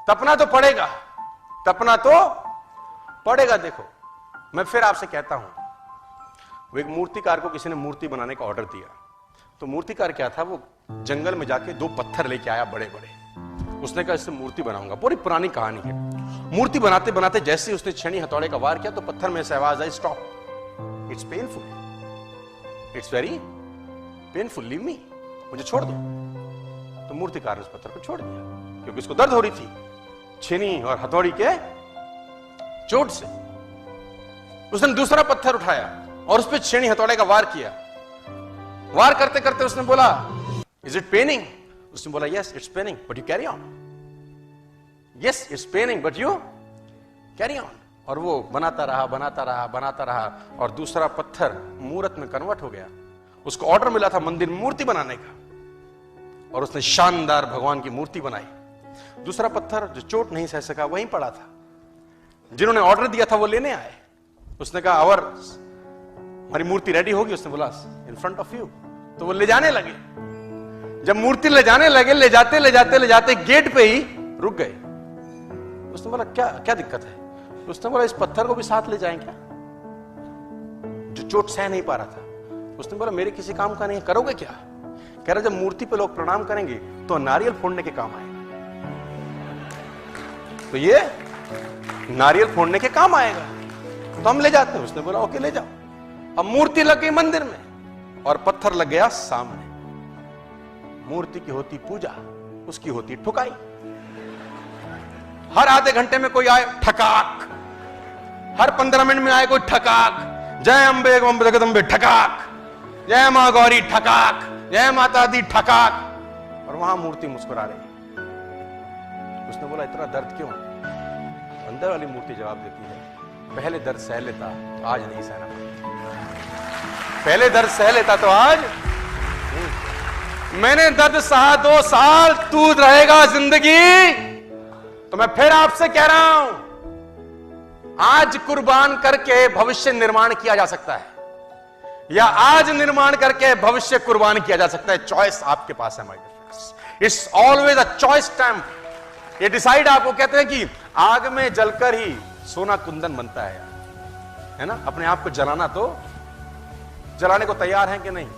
तपना तो पड़ेगा, तपना तो पड़ेगा। देखो मैं फिर आपसे कहता हूं, वो एक मूर्तिकार को किसी ने मूर्ति बनाने का ऑर्डर दिया, तो मूर्तिकार क्या था, वो जंगल में जाके 2 पत्थर लेके आया बड़े बड़े। उसने कहा इससे मूर्ति बनाऊंगा। पूरी पुरानी कहानी है। मूर्ति बनाते बनाते जैसे उसने छेनी हथौड़े का वार किया तो पत्थर में से आवाज आई, stop, it's painful, it's very painful, leave me, मुझे छोड़ दो। तो मूर्तिकार ने उस पत्थर को छोड़ दिया क्योंकि उसको दर्द हो रही थी छेनी और हथौड़ी के चोट से। उसने दूसरा पत्थर उठाया और उस पर छेनी हथौड़े का वार किया। वार करते करते उसने बोला, इज इट पेनिंग? उसने बोला, yes it's paining but you carry on, yes it's paining but you carry on. और वो बनाता रहा बनाता रहा बनाता रहा और दूसरा पत्थर मूर्त में कन्वर्ट हो गया। उसको ऑर्डर मिला था मंदिर में मूर्ति बनाने का और उसने शानदार भगवान की मूर्ति बनाई। दूसरा पत्थर जो चोट नहीं सह सका वहीं पड़ा था, जिन्होंने ऑर्डर दिया था वो लेने आए। उसने कहा और हमारी मूर्ति रेडी होगी? उसने बोला इन फ्रंट ऑफ यू। तो वो ले जाने लगे। जब मूर्ति ले जाने लगे, ले जाते ले जाते ले जाते गेट पे ही रुक गए। उसने बोला क्या क्या दिक्कत है? उसने बोला इस पत्थर को भी साथ ले जाएं क्या, जो चोट सह नहीं पा रहा था। उसने बोला मेरे किसी काम का नहीं है, करोगे क्या? कह रहा जब मूर्ति पे लोग प्रणाम करेंगे तो नारियल फोड़ने के काम आएगा, तो ये नारियल फोड़ने के काम आएगा, तो हम ले जाते हैं। उसने बोला ओके ले जाओ। अब मूर्ति लग गई मंदिर में और पत्थर लग गया सामने। मूर्ति की होती पूजा, उसकी होती ठुकाई। हर आधे घंटे में कोई आए ठकाक, हर 15 मिनट में आए कोई ठकाक, जय अम्बे जगदम्बे ठकाक, जय मां गौरी ठकाक, जय माता दी ठकाक, और वहां मूर्ति मुस्कुरा रही। उसने बोला इतना दर्द क्यों? अंदर वाली मूर्ति जवाब देती है पहले दर्द सह लेता तो आज नहीं सहना पड़ता, पहले दर्द सह लेता तो आज मैंने दर्द सहा 2 साल, तू रहेगा जिंदगी। तो मैं फिर आपसे कह रहा हूं, आज कुर्बान करके भविष्य निर्माण किया जा सकता है या आज निर्माण करके भविष्य कुर्बान किया जा सकता है। चॉइस आपके पास है my dear friends, it's always a choice stamp. ये डिसाइड आपको कहते हैं कि आग में जलकर ही सोना कुंदन बनता है ना। अपने आप को जलाना तो जलाने को तैयार है कि नहीं?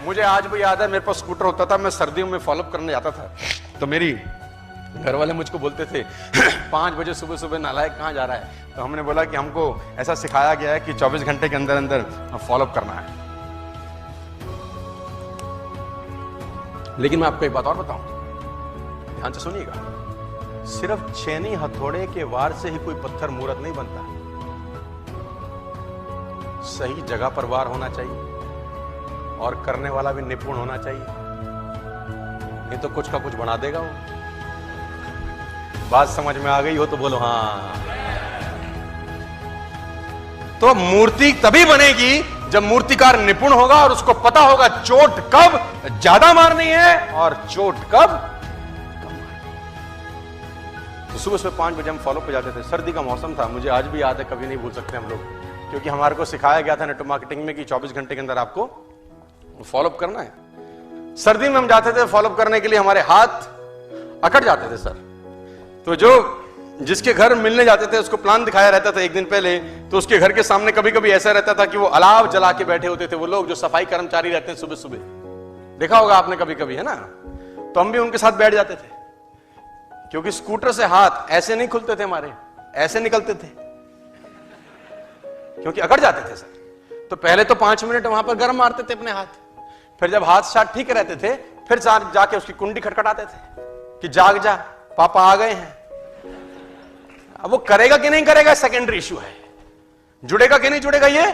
मुझे आज भी याद है, मेरे पास स्कूटर होता था, मैं सर्दियों में फॉलोअप करने जाता था, तो मेरी घर वाले मुझको बोलते थे 5 बजे सुबह सुबह नालायक कहां जा रहा है? तो हमने बोला कि हमको ऐसा सिखाया गया है कि 24 घंटे के अंदर अंदर फॉलोअप करना है। लेकिन मैं आपको एक बात और बताऊं, ध्यान से सुनिएगा, सिर्फ छेनी हथौड़े के वार से ही कोई पत्थर मूर्त नहीं बनता। सही जगह पर वार होना चाहिए और करने वाला भी निपुण होना चाहिए, नहीं तो कुछ का कुछ बना देगा वो। बात समझ में आ गई हो तो बोलो हाँ। तो मूर्ति तभी बनेगी जब मूर्तिकार निपुण होगा और उसको पता होगा चोट कब ज्यादा मारनी है और चोट कब कम मारनी है। तो सुबह सुबह 5 बजे हम फॉलो पे जाते थे। सर्दी का मौसम था, मुझे आज भी याद है, कभी नहीं भूल सकते हम लोग, क्योंकि हमारे को सिखाया गया था नेटवर्क मार्केटिंग में कि 24 घंटे के अंदर आपको फॉलोअप करना है। सर्दी में हम जाते थे फॉलोअप करने के लिए, हमारे हाथ अकड़ जाते थे सर। तो जो जिसके घर मिलने जाते थे उसको प्लान दिखाया रहता था एक दिन पहले, तो उसके घर के सामने कभी कभी ऐसा रहता था कि वो अलाव जला के बैठे होते थे वो लोग जो सफाई कर्मचारी रहते हैं सुबह सुबह, देखा होगा आपने कभी कभी, है ना। तो हम भी उनके साथ बैठ जाते थे, क्योंकि स्कूटर से हाथ ऐसे नहीं खुलते थे हमारे, ऐसे निकलते थे, क्योंकि अकड़ जाते थे सर। तो पहले तो 5 मिनट वहां पर गर्म मारते थे अपने हाथ, फिर जब हाथ शाथ ठीक रहते थे फिर जाके उसकी कुंडी खटखटाते थे कि जाग जा पापा आ गए हैं। अब वो करेगा कि नहीं करेगा सेकेंडरी इश्यू है, जुड़ेगा कि नहीं जुड़ेगा ये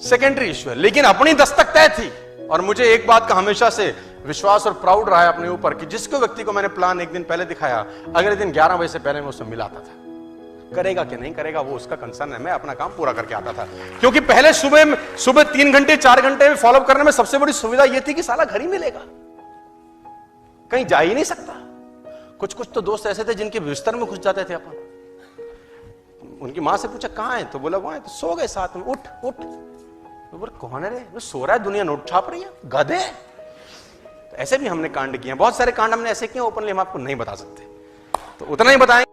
सेकेंडरी इश्यू है, लेकिन अपनी दस्तक तय थी। और मुझे एक बात का हमेशा से विश्वास और प्राउड रहा है अपने ऊपर कि जिसको व्यक्ति को मैंने प्लान एक दिन पहले दिखाया, अगले दिन 11 बजे से पहले मैं उससे मिलाता था। करेगा कि नहीं करेगा वो उसका कंसर्न है, मैं अपना काम पूरा करके आता था। क्योंकि पहले सुबह 3 घंटे 4 घंटे में फॉलोअप करने में सबसे बड़ी सुविधा यह थी कि साला घर ही मिलेगा, कहीं जा ही नहीं सकता। कुछ कुछ तो दोस्त ऐसे थे जिनके बिस्तर में घुस जाते थे अपन। उनकी मां से पूछा कहां है, तो बोला वहां है। तो सो गए साथ में, उठ उठ, तो बोला कौन है रे? वो सो रहा है, दुनिया नोट छाप रही है, गधे। तो ऐसे भी हमने कांड किए, बहुत सारे कांड हमने ऐसे किए, ओपनली हम आपको नहीं बता सकते, तो उतना ही बताएं।